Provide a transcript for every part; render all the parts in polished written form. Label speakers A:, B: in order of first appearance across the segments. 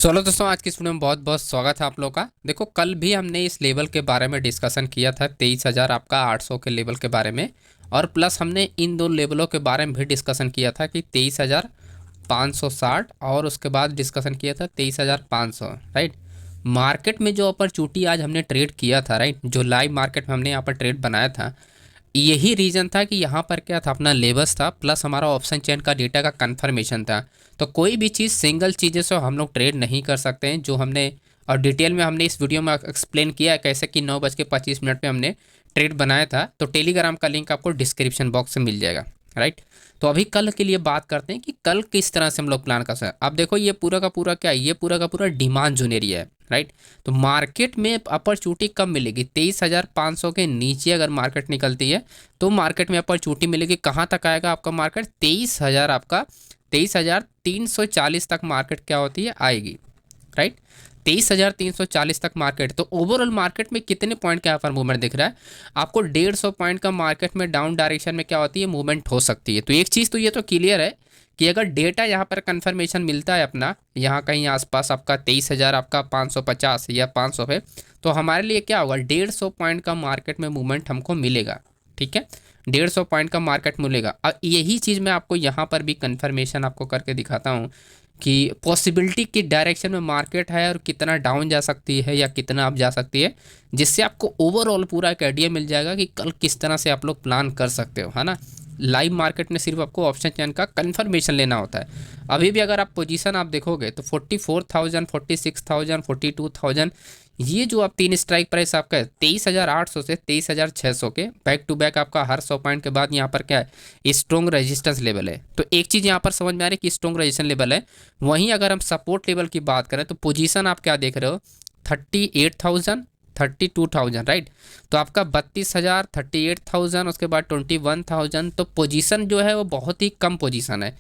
A: चलो दोस्तों, आज की इस वीडियो में बहुत बहुत स्वागत है आप लोग का। देखो, कल भी हमने इस लेवल के बारे में डिस्कशन किया था, 23,000 आपका 800 के लेवल के बारे में। और प्लस हमने इन दो लेवलों के बारे में भी डिस्कशन किया था कि 23,560 और उसके बाद डिस्कशन किया था 23,500। राइट। मार्केट में जो अपॉर्चुनिटी आज हमने ट्रेड किया था, राइट, जो लाइव मार्केट में हमने यहाँ पर ट्रेड बनाया था, यही रीज़न था कि यहाँ पर क्या था, अपना लेवल्स था प्लस हमारा ऑप्शन चेन का डेटा का कंफर्मेशन था। तो कोई भी चीज़ सिंगल चीज़ें से हम लोग ट्रेड नहीं कर सकते हैं, जो हमने और डिटेल में हमने इस वीडियो में एक्सप्लेन किया है कैसे कि 9:25 में हमने ट्रेड बनाया था। तो टेलीग्राम का लिंक आपको डिस्क्रिप्शन बॉक्स में मिल जाएगा। राइट। तो अभी कल के लिए बात करते हैं कि कल किस तरह से हम लोग प्लान कर सकते हैं। अब देखो, ये पूरा का पूरा क्या है, ये पूरा का पूरा डिमांड जोन एरिया है। राइट। तो मार्केट में अपॉर्चुनिटी कब मिलेगी? 23,500 के नीचे अगर मार्केट निकलती है तो मार्केट में अपॉर्चुनिटी मिलेगी। कहाँ तक आएगा आपका मार्केट? 23,000 आपका 23,340 तक मार्केट क्या होती है, आएगी। राइट। 23,340 तक मार्केट। तो ओवरऑल मार्केट में कितने पॉइंट का यहाँ पर मूवमेंट दिख रहा है आपको? 150 पॉइंट का मार्केट में डाउन डायरेक्शन में क्या होती है, मूवमेंट हो सकती है। तो एक चीज़ तो ये तो क्लियर है कि अगर डेटा यहाँ पर कंफर्मेशन मिलता है अपना, यहाँ कहीं आसपास आपका 23,000 आपका 550 या 500 पे, तो हमारे लिए क्या होगा, 150 पॉइंट का मार्केट में मूवमेंट हमको मिलेगा। ठीक है, 150 पॉइंट का मार्केट मिलेगा। अब यही चीज़ मैं आपको यहाँ पर भी कंफर्मेशन आपको करके दिखाता हूँ कि पॉसिबिलिटी की डायरेक्शन में मार्केट है और कितना डाउन जा सकती है या कितना अप जा सकती है, जिससे आपको ओवरऑल पूरा एक आइडिया मिल जाएगा कि कल किस तरह से आप लोग प्लान कर सकते हो, है ना। लाइव मार्केट में सिर्फ आपको ऑप्शन चेन का कंफर्मेशन लेना होता है। अभी भी अगर आप पोजीशन आप देखोगे तो 44,000, 46,000, 42,000, ये जो आप तीन स्ट्राइक प्राइस आपका है 23,800 से 23,600 के बैक टू बैक आपका हर 100 पॉइंट के बाद यहाँ पर क्या है, स्ट्रॉन्ग रेजिस्टेंस लेवल है। तो एक चीज़ यहाँ पर समझ में आ रही है कि स्ट्रॉन्ग रेजिस्टेंस लेवल है। वहीं अगर हम सपोर्ट लेवल की बात करें तो पोजीशन आप क्या देख रहे हो, 38,000, 32,000। राइट। तो आपका 32,000, 38,000, उसके बाद 21,000। तो पोजीशन जो है वो बहुत ही कम पोजीशन है।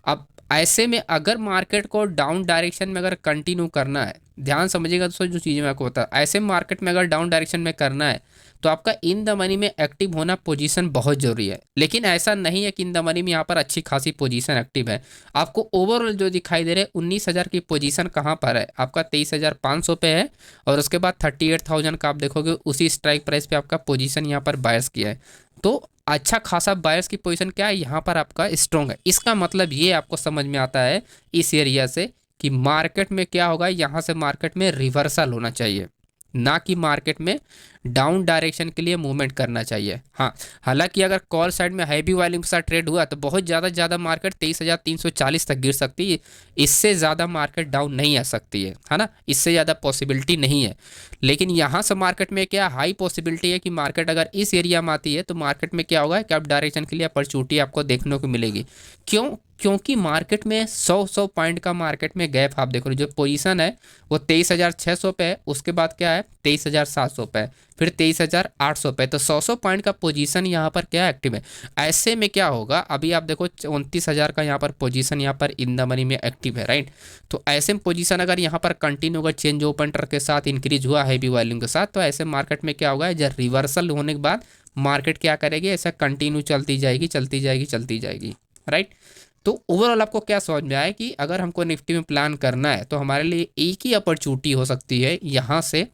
A: अब ऐसे में अगर मार्केट को डाउन डायरेक्शन में अगर कंटिन्यू करना है, ध्यान समझिएगा दोस्तों, जो चीज़ें मैं आपको बता, ऐसे मार्केट में अगर डाउन डायरेक्शन में करना है तो आपका इन द मनी में एक्टिव होना पोजीशन बहुत ज़रूरी है। लेकिन ऐसा नहीं है कि इन द मनी में यहाँ पर अच्छी खासी पोजीशन एक्टिव है। आपको ओवरऑल जो दिखाई दे रहे हैं 19,000 की पोजीशन कहाँ पर है आपका, 23,500 पे है। और उसके बाद 38,000 का आप देखोगे उसी स्ट्राइक प्राइस पे आपका पोजीशन यहाँ पर बायर्स किया है। तो अच्छा खासा बायर्स की पोजीशन क्या है यहाँ पर आपका स्ट्रॉन्ग है। इसका मतलब ये आपको समझ में आता है इस एरिया से कि मार्केट में क्या होगा, यहाँ से मार्केट में रिवर्सल होना चाहिए, ना कि मार्केट में डाउन डायरेक्शन के लिए मूवमेंट करना चाहिए। हाँ, हालांकि अगर कॉल साइड में हैवी वॉल्यूम के साथ ट्रेड हुआ तो बहुत ज़्यादा मार्केट 23,340 तक गिर सकती है। इससे ज़्यादा मार्केट डाउन नहीं आ सकती है ना, इससे ज़्यादा पॉसिबिलिटी नहीं है। लेकिन यहाँ से मार्केट में क्या हाई पॉसिबिलिटी है कि मार्केट अगर इस एरिया में आती है तो मार्केट में क्या होगा कि अप डायरेक्शन के लिए अपॉर्चुनिटी आपको देखने को मिलेगी। क्यों? क्योंकि मार्केट में 100 पॉइंट का मार्केट में गैप आप देखो, जो पोजीशन है वो 23,600 पे है, उसके बाद क्या है 23,700 पे है, फिर 23,800 पे। तो 100 पॉइंट का पोजीशन यहाँ पर क्या एक्टिव है। ऐसे में क्या होगा, अभी आप देखो 29,000 का यहाँ पर पोजीशन यहाँ पर इन द मनी में एक्टिव है। राइट। तो ऐसे में पोजीशन अगर यहाँ पर कंटिन्यू अगर चेंज ओपन के साथ इंक्रीज हुआ हैवी वॉल्यूम के साथ, तो ऐसे मार्केट में क्या होगा, जब रिवर्सल होने के बाद मार्केट क्या करेगी, ऐसा कंटिन्यू चलती जाएगी चलती जाएगी चलती जाएगी। राइट। तो ओवरऑल आपको क्या समझ में आया कि अगर हमको निफ्टी में प्लान करना है तो हमारे लिए एक ही अपॉर्चुनिटी हो सकती है यहाँ से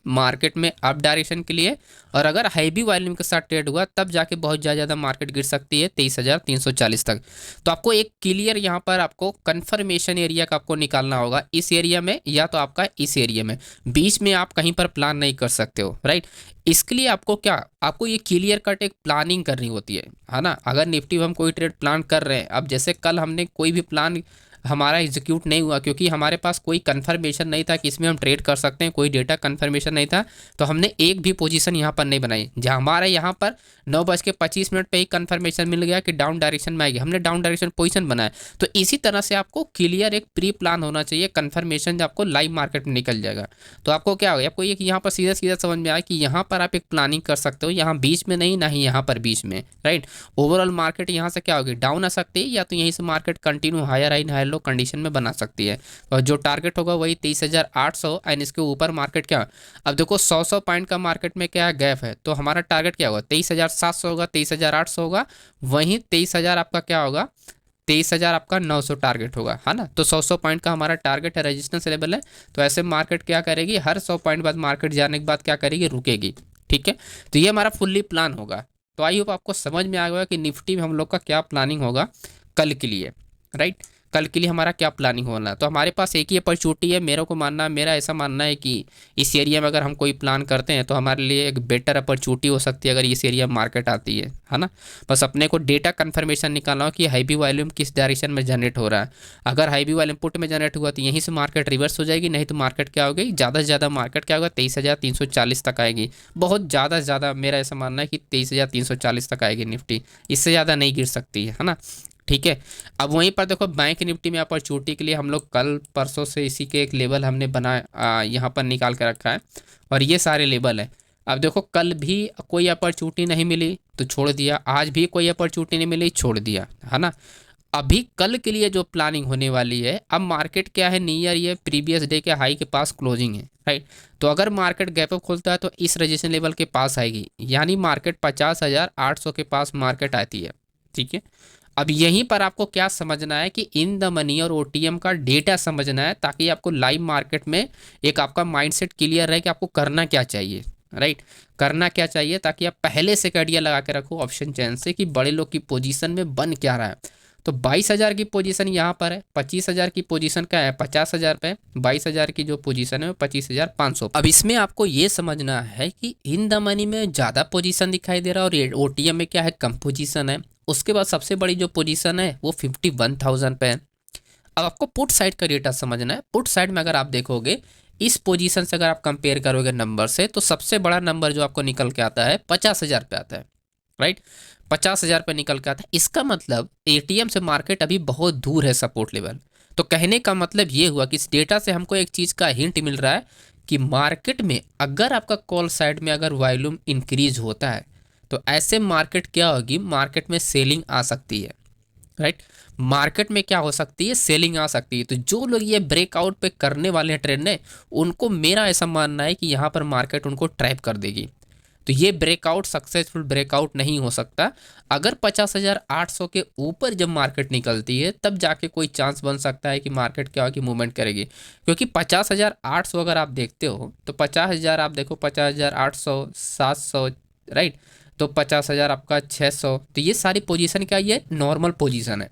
A: मार्केट में अप डायरेक्शन के लिए। और अगर हैवी वॉल्यूम के साथ ट्रेड हुआ तब जाके बहुत ज़्यादा मार्केट गिर सकती है 23,340 तक। तो आपको एक क्लियर यहाँ पर आपको कंफर्मेशन एरिया का आपको निकालना होगा, इस एरिया में या तो आपका इस एरिया में, बीच में आप कहीं पर प्लान नहीं कर सकते हो। राइट। इसके लिए आपको क्या, आपको ये क्लियर कट एक प्लानिंग करनी होती है ना। अगर निफ्टी में हम कोई ट्रेड प्लान कर रहे हैं, अब जैसे कल हमने कोई भी प्लान हमारा एग्जीक्यूट नहीं हुआ क्योंकि हमारे पास कोई कंफर्मेशन नहीं था कि इसमें हम ट्रेड कर सकते हैं, कोई डेटा कंफर्मेशन नहीं था, तो हमने एक भी पोजीशन यहाँ पर नहीं बनाई। जहाँ हमारे यहाँ पर 9:25 पे ही कंफर्मेशन मिल गया कि डाउन डायरेक्शन में आएगी, हमने डाउन डायरेक्शन पोजीशन बनाया। तो इसी तरह से आपको क्लियर एक प्री प्लान होना चाहिए, कंफर्मेशन जब आपको लाइव मार्केट में निकल जाएगा तो आपको क्या होगा, आपको एक यहाँ पर सीधा सीधा समझ में आया कि यहाँ पर आप एक प्लानिंग कर सकते हो, यहाँ बीच में नहीं, ना ही यहाँ पर बीच में। राइट। ओवरऑल मार्केट यहाँ से क्या होगी, डाउन आ सकती है, या तो यहीं से market continue higher high higher low condition में बना सकती है। और जो टारगेट होगा वही 23,800 एंड इसके ऊपर मार्केट क्या, अब देखो 100 पॉइंट का मार्केट में क्या गैप है, तो हमारा टारगेट क्या होगा 23,700 होगा, 23,800 होगा, वहीं 23,000 आपका क्या होगा 23,000 आपका 900 टारगेट होगा, है ना। तो 100 पॉइंट का हमारा टारगेट है, रेजिस्टेंस लेवल है। तो ऐसे मार्केट क्या करेगी, हर 100 पॉइंट बाद मार्केट जाने के बाद क्या करेगी, रुकेगी। ठीक है, तो ये हमारा फुल्ली प्लान होगा। तो आई होप आपको समझ में आ गया कि निफ्टी में हम लोग का क्या प्लानिंग होगा कल के लिए, राइट। कल के लिए हमारा क्या प्लानिंग होना है। तो हमारे पास एक ही अपॉर्चुनिटी है, मेरा ऐसा मानना है कि इस एरिया में अगर हम कोई प्लान करते हैं तो हमारे लिए एक बेटर अपॉर्चुनिटी हो सकती है अगर इस एरिया में मार्केट आती है ना। बस अपने को डेटा कन्फर्मेशन निकालना हो कि हाई वॉल्यूम किस डायरेक्शन में जनरेट हो रहा है। अगर हाई वॉल्यूम पुट में जनरेट हुआ तो यहीं से मार्केट रिवर्स हो जाएगी, नहीं तो मार्केट क्या होगी, ज़्यादा से ज़्यादा मार्केट क्या होगा, 23,340 तक आएगी। बहुत ज़्यादा से ज़्यादा मेरा ऐसा मानना है कि 23,340 तक आएगी निफ्टी, इससे ज़्यादा नहीं गिर सकती है ना। ठीक है, अब वहीं पर देखो बैंक निफ्टी में अपॉर्चुनिटी के लिए हम लोग कल परसों से इसी के एक लेवल हमने बनाया, यहाँ पर निकाल के रखा है और ये सारे लेवल है। अब देखो कल भी कोई अपॉर्चुनिटी नहीं मिली तो छोड़ दिया, आज भी कोई अपॉर्चुनिटी नहीं मिली, छोड़ दिया, है ना। अभी कल के लिए जो प्लानिंग होने वाली है, अब मार्केट क्या है, नियर ये प्रीवियस डे के हाई के पास क्लोजिंग है, राइट। तो अगर मार्केट गैप अप खोलता है तो इस रजिस्ट्रेशन लेवल के पास आएगी, यानी मार्केट 50,800 के पास मार्केट आती है। ठीक है, अब यहीं पर आपको क्या समझना है कि इन द मनी और ओटीएम का डेटा समझना है, ताकि आपको लाइव मार्केट में एक आपका माइंडसेट क्लियर रहे कि आपको करना क्या चाहिए, राइट। करना क्या चाहिए, ताकि आप पहले से आइडिया लगा के रखो ऑप्शन चैन से कि बड़े लोग की पोजीशन में बन क्या रहा है। तो 22,000 की पोजीशन यहाँ पर है, 25,000 की पोजीशन क्या है, 50,000 पे, 22,000 की जो पोजीशन है 25,500। अब इसमें आपको ये समझना है कि इन द मनी में ज़्यादा पोजीशन दिखाई दे रहा है और ओटीएम में क्या है, कम पोजीशन है। उसके बाद सबसे बड़ी जो पोजीशन है वो 51,000 पे है। अब आपको पुट साइड का डेटा समझना है। पुट साइड में अगर आप देखोगे इस पोजीशन से, अगर आप कंपेयर करोगे नंबर से, तो सबसे बड़ा नंबर जो आपको निकल के आता है 50,000 पे आता है, राइट। 50,000 पे निकल के आता है। इसका मतलब एटीएम से मार्केट अभी बहुत दूर है सपोर्ट लेवल। तो कहने का मतलब ये हुआ कि इस डेटा से हमको एक चीज़ का हिंट मिल रहा है कि मार्केट में अगर आपका कॉल साइड में अगर वॉल्यूम इंक्रीज होता है तो ऐसे मार्केट क्या होगी, मार्केट में सेलिंग आ सकती है, राइट। मार्केट में क्या हो सकती है, सेलिंग आ सकती है। तो जो लोग ये ब्रेकआउट पे करने वाले हैं ट्रेड ने, उनको मेरा ऐसा मानना है कि यहाँ पर मार्केट उनको ट्रैप कर देगी। तो ये ब्रेकआउट सक्सेसफुल ब्रेकआउट नहीं हो सकता। अगर 50,800 के ऊपर जब मार्केट निकलती है तब जाके कोई चांस बन सकता है कि मार्केट क्या हो कि मूवमेंट करेगी। क्योंकि 50,800 अगर आप देखते हो तो 50,000 आप देखो, 50,800, 700, राइट। तो 50,000 आपका 600, तो ये सारी पोजीशन क्या, ये नॉर्मल पोजीशन है।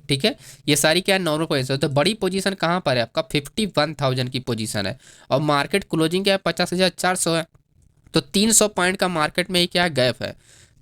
A: ठीक है, ये सारी क्या है, नॉर्मल पोजीशन। तो बड़ी पोजीशन कहाँ पर है, आपका 51,000 की पोजीशन है और मार्केट क्लोजिंग क्या है, 50,400 है। तो 300 पॉइंट का मार्केट में ही क्या गैप है।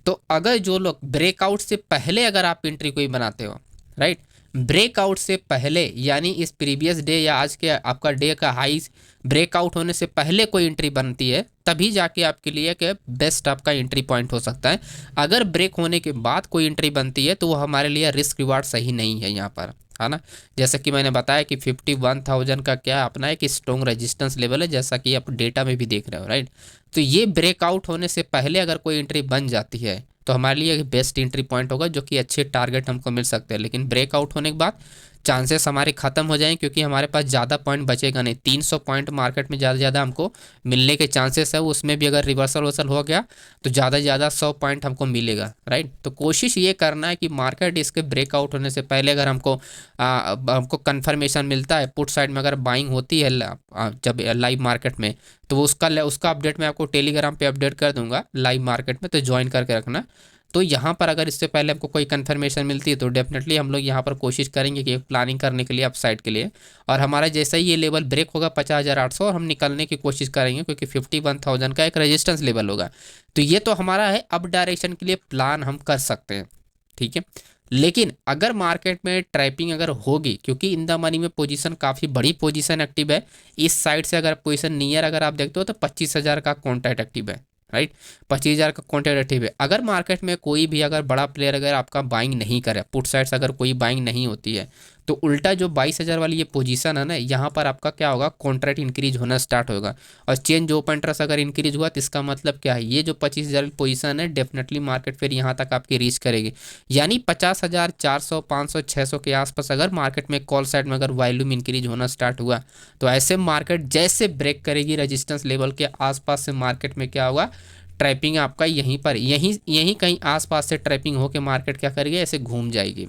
A: तो अगर जो लोग ब्रेकआउट से पहले अगर आप एंट्री कोई बनाते हो, राइट, ब्रेकआउट से पहले यानी इस प्रीवियस डे या आज के आपका डे का हाई ब्रेकआउट होने से पहले कोई एंट्री बनती है, तभी जाके आपके लिए क्या बेस्ट आपका एंट्री पॉइंट हो सकता है। अगर ब्रेक होने के बाद कोई एंट्री बनती है तो वो हमारे लिए रिस्क रिवार्ड सही नहीं है यहाँ पर, है ना। जैसा कि मैंने बताया कि 51,000 का क्या अपना है कि स्ट्रॉन्ग रेजिस्टेंस लेवल है, जैसा कि आप डेटा में भी देख रहे हो, राइट। तो ये ब्रेकआउट होने से पहले अगर कोई एंट्री बन जाती है तो हमारे लिए बेस्ट एंट्री पॉइंट होगा, जो कि अच्छे टारगेट हमको मिल सकते हैं। लेकिन ब्रेकआउट होने के बाद चांसेस हमारे ख़त्म हो जाएंगे, क्योंकि हमारे पास ज़्यादा पॉइंट बचेगा नहीं। 300 पॉइंट मार्केट में ज़्यादा से ज़्यादा हमको मिलने के चांसेस है, उसमें भी अगर रिवर्सल वर्सल हो गया तो ज़्यादा से ज़्यादा 100 पॉइंट हमको मिलेगा, राइट। तो कोशिश ये करना है कि मार्केट इसके ब्रेकआउट होने से पहले अगर हमको कन्फर्मेशन मिलता है, पुट साइड में अगर बाइंग होती है जब लाइव मार्केट में, तो उसका अपडेट मैं आपको टेलीग्राम पे अपडेट कर दूंगा लाइव मार्केट में, तो ज्वाइन करके रखना। तो यहाँ पर अगर इससे पहले हमको कोई कंफर्मेशन मिलती है तो डेफिनेटली हम लोग यहाँ पर कोशिश करेंगे कि प्लानिंग करने के लिए अपसाइड के लिए, और हमारा जैसा ही ये लेवल ब्रेक होगा 50,800 और हम निकलने की कोशिश करेंगे, क्योंकि 51,000 का एक रेजिस्टेंस लेवल होगा। तो ये तो हमारा है अप डायरेक्शन के लिए प्लान हम कर सकते हैं, ठीक है। लेकिन अगर मार्केट में ट्रैपिंग अगर होगी, क्योंकि इन द मनी में पोजीशन काफ़ी बड़ी पोजीशन एक्टिव है, इस साइड से अगर पोजीशन नियर अगर आप देखते हो तो 25,000 का कॉन्ट्रैक्ट एक्टिव है, राइट। 25,000 का कॉन्ट्रैक्ट एक्टिव है। अगर मार्केट में कोई भी अगर बड़ा प्लेयर अगर आपका बाइंग नहीं करे, पुट साइड से अगर कोई बाइंग नहीं होती है, तो उल्टा जो 22,000 वाली ये पोजीशन है ना, यहाँ पर आपका क्या होगा, कॉन्ट्रैक्ट इंक्रीज होना स्टार्ट होगा। और चेंज ओपन इंटरेस्ट अगर इंक्रीज हुआ तो इसका मतलब क्या है, ये जो 25,000 पोजीशन है डेफिनेटली मार्केट फिर यहाँ तक आपकी रीच करेगी। यानी 50,400, 500, 600 के आसपास अगर मार्केट में कॉल साइड में अगर वॉल्यूम इंक्रीज होना स्टार्ट हुआ, तो ऐसे मार्केट जैसे ब्रेक करेगी रेजिस्टेंस लेवल के आसपास से मार्केट में क्या होगा, ट्रैपिंग आपका यहीं पर यहीं कहीं आसपास से ट्रैपिंग होकर मार्केट क्या करेगी, ऐसे घूम जाएगी।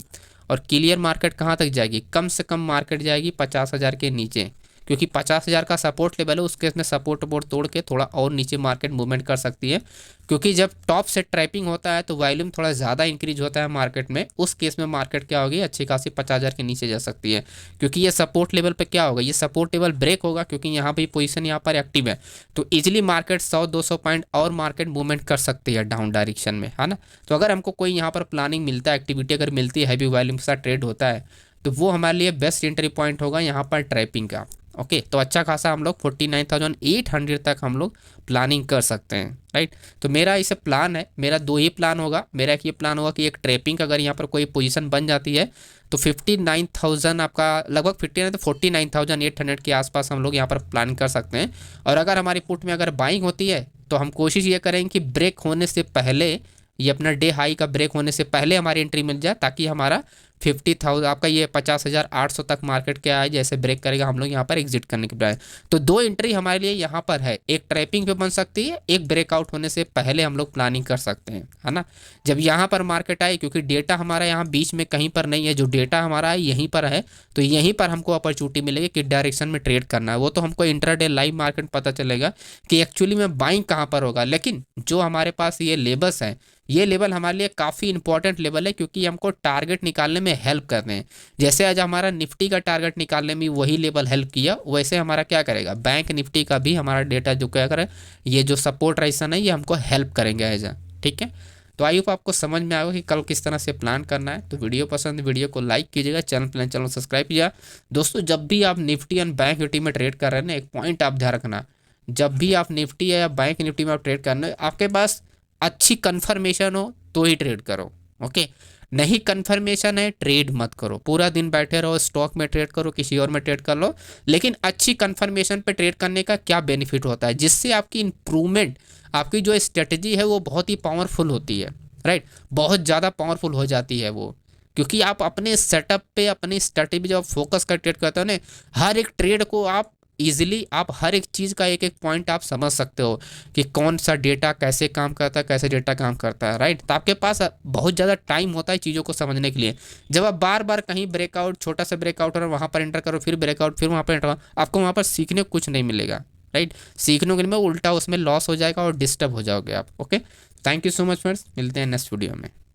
A: और क्लियर मार्केट कहाँ तक जाएगी, कम से कम मार्केट जाएगी 50,000 के नीचे, क्योंकि 50,000 का सपोर्ट लेवल है, उस केस में सपोर्ट वोट तोड़ के थोड़ा और नीचे मार्केट मूवमेंट कर सकती है, क्योंकि जब टॉप से ट्रैपिंग होता है तो वॉल्यूम थोड़ा ज़्यादा इंक्रीज होता है मार्केट में, उस केस में मार्केट क्या होगी, अच्छी खासी 50,000 के नीचे जा सकती है, क्योंकि ये सपोर्ट लेवल पे क्या होगा, ये सपोर्ट लेवल ब्रेक होगा, क्योंकि यहाँ पे पोजीशन यहाँ पर एक्टिव है, तो इजीली मार्केट 100-200 पॉइंट और मार्केट मूवमेंट कर सकती है डाउन डायरेक्शन में, है ना। तो अगर हमको कोई यहाँ पर प्लानिंग मिलता है, एक्टिविटी अगर मिलती है, हैवी वॉल्यूम के साथ ट्रेड होता है, तो वो हमारे लिए बेस्ट एंट्री पॉइंट होगा यहाँ पर ट्रैपिंग का। ओके, तो अच्छा खासा हम लोग 49,800 तक हम लोग प्लानिंग कर सकते हैं, राइट। तो मेरा इसे प्लान है, मेरा दो ही प्लान होगा। मेरा एक ये प्लान होगा कि एक ट्रैपिंग अगर यहाँ पर कोई पोजीशन बन जाती है तो 59,000 आपका लगभग 59 तो 49,800 के आसपास हम लोग यहाँ पर प्लान कर सकते हैं। और अगर हमारी पुट में अगर बाइंग होती है तो हम कोशिश ये करेंगे कि ब्रेक होने से पहले, ये अपना डे हाई का ब्रेक होने से पहले हमारी एंट्री मिल जाए, ताकि हमारा 50,000 आपका ये 50,800 तक मार्केट के आए, जैसे ब्रेक करेगा हम लोग यहाँ पर एग्जिट करने के बजाय। तो दो एंट्री हमारे लिए यहाँ पर है, एक ट्रैपिंग पे बन सकती है, एक ब्रेकआउट होने से पहले हम लोग प्लानिंग कर सकते हैं, है ना। जब यहाँ पर मार्केट आए, क्योंकि डेटा हमारा यहाँ बीच में कहीं पर नहीं है, जो डेटा हमारा है यहीं पर है, तो यहीं पर हमको अपॉर्चुनिटी मिलेगी किस डायरेक्शन में ट्रेड करना है। वो तो हमको इंट्राडे लाइव मार्केट पता चलेगा कि एक्चुअली में बाइंग कहाँ पर होगा, लेकिन जो हमारे पास ये लेवल्स हैं, ये लेवल हमारे लिए काफ़ी इंपॉर्टेंट लेवल है, क्योंकि हमको टारगेट निकालने में हेल्प करते हैं। जैसे आज हमारा निफ्टी का टारगेट निकालने में वही लेवल हेल्प किया, वैसे हमारा क्या करेगा, बैंक निफ्टी का भी हमारा डेटा जो क्या करे, ये जो सपोर्ट रेशन है ये हमको हेल्प करेंगे एज। ठीक है, तो आई होप आपको समझ में आएगा कि कल किस तरह से प्लान करना है। तो वीडियो पसंद, वीडियो को लाइक कीजिएगा, चैनल सब्सक्राइब कीजिएगा। दोस्तों, जब भी आप निफ्टी एंड बैंक निफ्टी में ट्रेड कर रहे हैं ना, एक पॉइंट आप ध्यान रखना, जब भी आप निफ्टी या बैंक निफ्टी में आप ट्रेड करना है, आपके पास अच्छी कंफर्मेशन हो तो ही ट्रेड करो। ओके, नहीं कंफर्मेशन है ट्रेड मत करो, पूरा दिन बैठे रहो स्टॉक में ट्रेड करो, किसी और में ट्रेड कर लो, लेकिन अच्छी कंफर्मेशन पे ट्रेड करने का क्या बेनिफिट होता है, जिससे आपकी इंप्रूवमेंट, आपकी जो स्ट्रेटजी है वो बहुत ही पावरफुल होती है, राइट, बहुत ज़्यादा पावरफुल हो जाती है वो, क्योंकि आप अपने सेटअप पे, अपनी स्ट्रेटजी जब फोकस कर ट्रेड करते हो ना, हर एक ट्रेड को आप इजीली, आप हर एक चीज़ का एक एक पॉइंट आप समझ सकते हो कि कौन सा डेटा कैसे काम करता है, कैसे डेटा काम करता है, राइट। तो आपके पास बहुत ज़्यादा टाइम होता है चीज़ों को समझने के लिए। जब आप बार बार कहीं ब्रेकआउट, छोटा सा ब्रेकआउट और वहाँ पर एंटर करो, फिर ब्रेकआउट, फिर वहाँ पर एंटर, आपको वहाँ पर सीखने को कुछ नहीं मिलेगा, राइट। सीखने के लिए उल्टा उसमें लॉस हो जाएगा और डिस्टर्ब हो जाओगे आप। Okay, thank you so much friends, मिलते हैं नेक्स्ट वीडियो में।